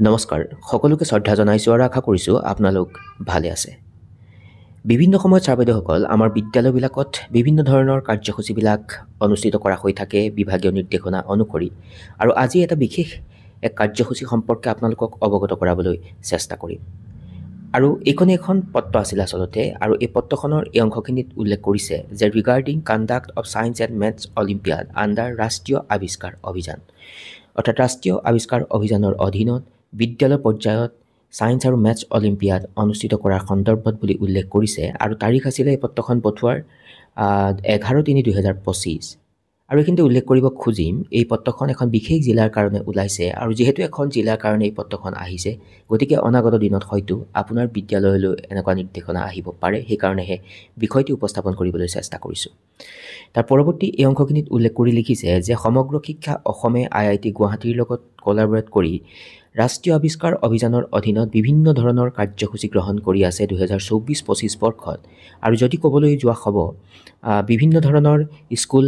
নমস্কাৰ সকলোকে শ্ৰদ্ধা জনাইছোঁ আৰু আশা কৰিছোঁ আপোনালোক ভালে আছে। বিভিন্ন সময়ত ছাৰ বাইদেউসকল আমাৰ বিদ্যালয়বিলাকত বিভিন্ন ধৰণৰ কাৰ্যসূচীবিলাক অনুষ্ঠিত কৰা হৈ থাকে বিভাগীয় নিৰ্দেশনা অনুসৰি, আৰু আজি এটা বিশেষ কাৰ্যসূচী সম্পৰ্কে আপোনালোকক অৱগত কৰাবলৈ চেষ্টা কৰিম। আৰু এইখনে এখন পত্ৰ আছিল আচলতে, আৰু এই পত্ৰখনৰ এই অংশখিনিত উল্লেখ কৰিছে যে regarding conduct of science and maths olympiad under ৰাষ্ট্ৰীয় আৱিষ্কাৰ অভিযান, অৰ্থাৎ ৰাষ্ট্ৰীয় আৱিষ্কাৰ অভিযানৰ অধীনত বিদ্যালয় পৰ্যায়ত ছায়েন্স আৰু মেথছ অলিম্পিয়াড অনুষ্ঠিত কৰাৰ সন্দৰ্ভত বুলি উল্লেখ কৰিছে। আৰু তাৰিখ আছিলে এই পত্ৰখন পঠোৱাৰ 11/3/2025। আৰু এইখিনিতে উল্লেখ কৰিব খুজিম এই পত্ৰখন এখন বিশেষ জিলাৰ কাৰণে ওলাইছে, আৰু যিহেতু এখন জিলাৰ কাৰণে এই পত্ৰখন আহিছে, গতিকে অনাগত দিনত হয়তো আপোনাৰ বিদ্যালয়লৈ এনেকুৱা নিৰ্দেশনা আহিব পাৰে। সেইকাৰণেহে বিষয়টি উপস্থাপন কৰিবলৈ চেষ্টা কৰিছোঁ। তাৰ পৰৱৰ্তী এই অংশখিনিত উল্লেখ কৰি লিখিছে যে সমগ্ৰ শিক্ষা অসমে IIT গুৱাহাটীৰ লগত কলাবৰেট কৰি ৰাষ্ট্ৰীয় আৱিষ্কাৰ অভিযানৰ অধীনত বিভিন্ন ধৰণৰ কাৰ্যসূচী গ্ৰহণ কৰি আছে 2024-25 বৰ্ষত। আৰু যদি ক'বলৈ যোৱা হ'ব, বিভিন্ন ধৰণৰ স্কুল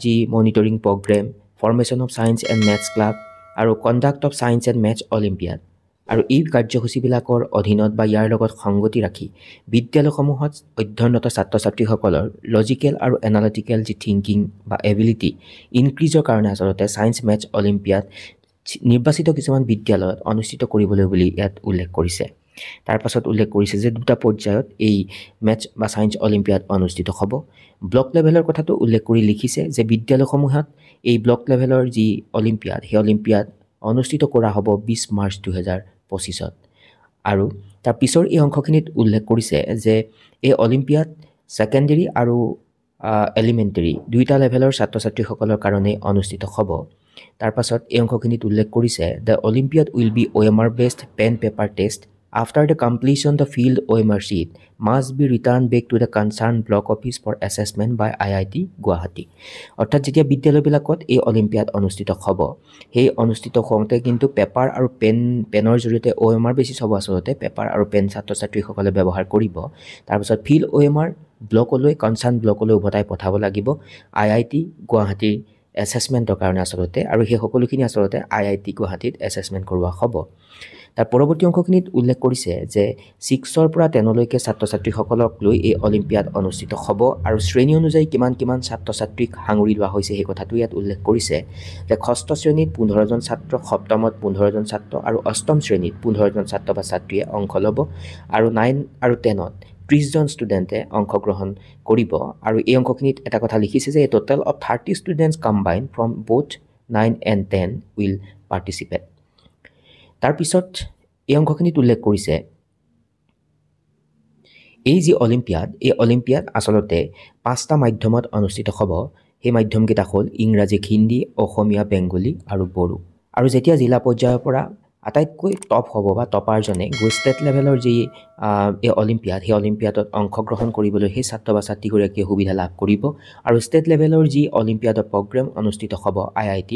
যি monitoring programme, formation of science and maths club আৰু conduct of science and maths olympiad, আৰু এই কাৰ্যসূচীবিলাকৰ অধীনত বা ইয়াৰ লগত সংগতি ৰাখি বিদ্যালয়সমূহত অধ্যয়নৰত ছাত্ৰ ছাত্ৰীসকলৰ লজিকেল আৰু এনালিটিকেল যি থিংকিং বা এবিলিটি ইনক্ৰিজৰ কাৰণে আচলতে ছায়েন্স মেথছ অলিম্পিয়াড নিৰ্বাচিত কিছুমান বিদ্যালয়ত অনুষ্ঠিত কৰিবলৈ বুলি ইয়াত উল্লেখ কৰিছে। তাৰ পাছত উল্লেখ কৰিছে যে দুটা পৰ্যায়ত এই মেথছ বা ছায়েন্স অলিম্পিয়াড অনুষ্ঠিত হ'ব। ব্লক লেভেলৰ কথাটো উল্লেখ কৰি লিখিছে যে বিদ্যালয়সমূহত এই ব্লক লেভেলৰ যি অলিম্পিয়াড, সেই অলিম্পিয়াড অনুষ্ঠিত কৰা হ'ব 20 মাৰ্চ 2025। আৰু তাৰ পিছৰ এই অংশখিনিত উল্লেখ কৰিছে যে এই অলিম্পিয়াড ছেকেণ্ডেৰী আৰু এলিমেণ্টেৰী দুয়োটা লেভেলৰ ছাত্ৰ ছাত্ৰীসকলৰ কাৰণে অনুষ্ঠিত হ'ব। তাৰ পাছত এই অংশখিনিত উল্লেখ কৰিছে the Olympiad will be OMR based pen paper test after the completion the filled OMR sheet must be return back to the concern block office for assessment by IIT Guwahati. অৰ্থাৎ যেতিয়া বিদ্যালয়বিলাকত এই অলিম্পিয়াড অনুষ্ঠিত হ'ব, সেই অনুষ্ঠিত হওঁতে কিন্তু পেপাৰ আৰু পেনৰ জৰিয়তে OMR বেচিছ হ'ব। আচলতে পেপাৰ আৰু পেন ছাত্ৰ ছাত্ৰীসকলে ব্যৱহাৰ কৰিব। তাৰপিছত ফিল্ড OMR ব্লকলৈ, কনচাৰ্ণ ব্লকলৈ উভতাই পঠাব লাগিব IIT গুৱাহাটীৰ এছেছমেণ্টৰ কাৰণে আচলতে, আৰু সেই সকলোখিনি আচলতে IIT গুৱাহাটীত এছেছমেণ্ট কৰোৱা হ'ব। তাৰ পৰৱৰ্তী অংশখিনিত উল্লেখ কৰিছে যে 6ৰ পৰা 10লৈকে ছাত্ৰ ছাত্ৰীসকলক লৈ এই অলিম্পিয়াড অনুষ্ঠিত হ'ব, আৰু শ্ৰেণী অনুযায়ী কিমান ছাত্ৰ ছাত্ৰীক সাঙুৰি লোৱা হৈছে সেই কথাটো ইয়াত উল্লেখ কৰিছে যে ষষ্ঠ শ্ৰেণীত 15জন ছাত্ৰ, সপ্তমত 15জন ছাত্ৰ, আৰু অষ্টম শ্ৰেণীত 15জন ছাত্ৰ বা ছাত্ৰীয়ে অংশ ল'ব, আৰু 9 আৰু 10ত 30জন ষ্টুডেণ্টে অংশগ্ৰহণ কৰিব। আৰু এই অংশখিনিত এটা কথা লিখিছে যে total of 30 students combine from both 9 and 10 will participate. তাৰপিছত এই অংশখিনিত উল্লেখ কৰিছে এই যি অলিম্পিয়াড, এই অলিম্পিয়াড আচলতে 5টা মাধ্যমত অনুষ্ঠিত হ'ব। সেই মাধ্যমকেইটা হ'ল ইংৰাজী, হিন্দী, অসমীয়া, বেংগলী আৰু বড়ো। আৰু যেতিয়া জিলা পৰ্যায়ৰ পৰা আটাইতকৈ টপ হ'ব বা টপাৰজনে গৈ ষ্টেট লেভেলৰ যি এই অলিম্পিয়াড, সেই অলিম্পিয়াডত অংশগ্ৰহণ কৰিবলৈ সেই ছাত্ৰ বা ছাত্ৰীগৰাকীয়ে সুবিধা লাভ কৰিব। আৰু ষ্টেট লেভেলৰ যি অলিম্পিয়াডৰ প্ৰগ্ৰেম অনুষ্ঠিত হ'ব IIT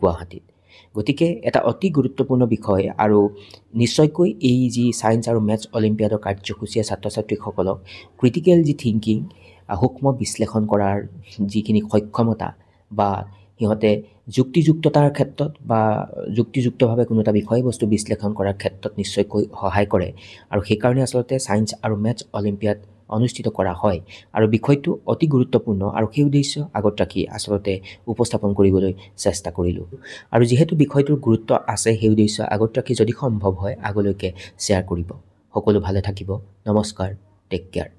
গুৱাহাটীত। গতিকে এটা অতি গুৰুত্বপূৰ্ণ বিষয়, আৰু নিশ্চয়কৈ এই যি ছায়েন্স আৰু মেথছ অলিম্পিয়াডৰ কাৰ্যসূচীয়ে ছাত্ৰ ছাত্ৰীসকলক ক্ৰিটিকেল যি থিংকিং, সূক্ষ্ম বিশ্লেষণ কৰাৰ যিখিনি সক্ষমতা, বা সিহঁতে যুক্তিযুক্ততাৰ ক্ষেত্ৰত বা যুক্তিযুক্তভাৱে কোনো এটা বিষয়বস্তু বিশ্লেষণ কৰাৰ ক্ষেত্ৰত নিশ্চয়কৈ সহায় কৰে। আৰু সেইকাৰণে আচলতে ছায়েন্স আৰু মেথছ অলিম্পিয়াড অনুষ্ঠিত কৰা হয়, আৰু বিষয়টো অতি গুৰুত্বপূৰ্ণ, আৰু সেই উদ্দেশ্য আগত ৰাখি আচলতে উপস্থাপন কৰিবলৈ চেষ্টা কৰিলোঁ। আৰু যিহেতু বিষয়টোৰ গুৰুত্ব আছে, সেই উদ্দেশ্য আগত ৰাখি যদি সম্ভৱ হয় আগলৈকে শ্বেয়াৰ কৰিব। সকলো ভালে থাকিব। নমস্কাৰ, টেক কেয়াৰ।